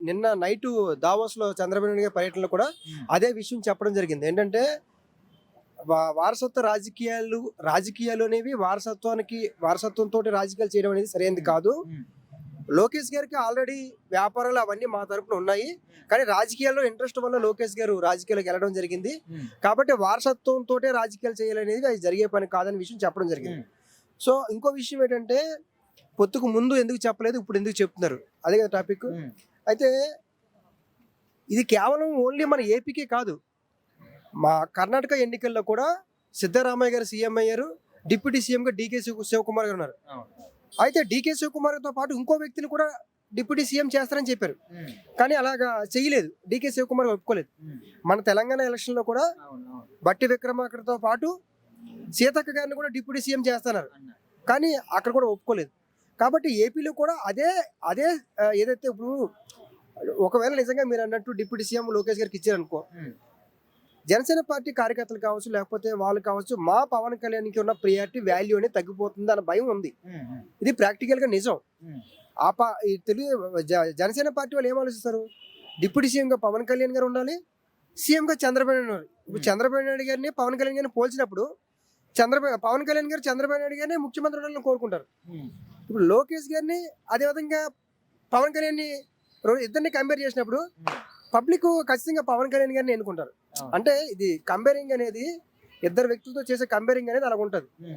నిన్న night Davos లో చంద్రబాబు నాయుడు గారి పర్యటనలో కూడా అదే విషయం చెప్పడం జరిగింది. ఏంటంటే వారసత్వ రాజకీయాలు అనేవి వారసత్వంతో రాజకీయాలు చేయడం అనేది సరైనది కాదు. లోకేష్ గారికి ఆల్రెడీ వ్యాపారాలు అవన్నీ మా తరపున ఉన్నాయి, కానీ రాజకీయాల్లో ఇంట్రెస్ట్ వల్ల లోకేష్ గారు రాజకీయాలకు వెళ్ళడం జరిగింది. కాబట్టి వారసత్వంతో రాజకీయాలు చేయాలనేది అది జరిగే పని కాదని విషయం చెప్పడం జరిగింది. సో ఇంకో విషయం ఏంటంటే పొత్తుకు ముందు ఎందుకు చెప్పలేదు, ఇప్పుడు ఎందుకు చెప్తున్నారు, అదే కదా టాపిక్. అయితే ఇది కేవలం ఓన్లీ మన ఏపీకే కాదు, మా కర్ణాటక ఎన్నికల్లో కూడా సిద్ధరామయ్య గారు సీఎం అయ్యారు, డిప్యూటీ సీఎంగా డీకే శివకుమార్ గారు ఉన్నారు. అయితే డీకే శివకుమార్తో పాటు ఇంకో వ్యక్తిని కూడా డిప్యూటీ సీఎం చేస్తారని చెప్పారు, కానీ అలాగా చేయలేదు. డీకే శివకుమార్ ఒప్పుకోలేదు. మన తెలంగాణ ఎలక్షన్లో కూడా బట్టి విక్రమార్కతో పాటు సీతక్క గారిని కూడా డిప్యూటీ సీఎం చేస్తున్నారు, కానీ అక్కడ కూడా ఒప్పుకోలేదు. కాబట్టి ఏపీలో కూడా అదే ఏదైతే ఇప్పుడు ఒకవేళ నిజంగా మీరు అన్నట్టు డిప్యూటీ సీఎం లోకేష్ గారికి ఇచ్చారనుకో, జనసేన పార్టీ కార్యకర్తలు కావచ్చు, లేకపోతే వాళ్ళు కావచ్చు, మా పవన్ కళ్యాణ్కి ఉన్న ప్రియారిటీ వాల్యూ అనేది తగ్గిపోతుంది అన్న భయం ఉంది. ఇది ప్రాక్టికల్ గా నిజం. ఈ తెలుగు జనసేన పార్టీ వాళ్ళు ఏం ఆలోచిస్తారు, డిప్యూటీ సీఎం గా పవన్ కళ్యాణ్ గారు ఉండాలి, సీఎం గా చంద్రబాబు నాయుడు ఉండాలి. ఇప్పుడు చంద్రబాబు నాయుడు గారిని పవన్ కళ్యాణ్ గారిని పోల్చినప్పుడు పవన్ కళ్యాణ్ గారు చంద్రబాబు నాయుడు గారిని ముఖ్యమంత్రి ఉండాలని కోరుకుంటారు. ఇప్పుడు లోకేష్ గారిని అదేవిధంగా పవన్ కళ్యాణ్ ఇద్దరిని కంపేర్ చేసినప్పుడు పబ్లిక్ ఖచ్చితంగా పవన్ కళ్యాణ్ గారిని ఎన్నుకుంటారు. అంటే ఇది కంపేరింగ్ అనేది, ఇద్దరు వ్యక్తులతో చేసే కంపేరింగ్ అనేది అలా ఉంటుంది.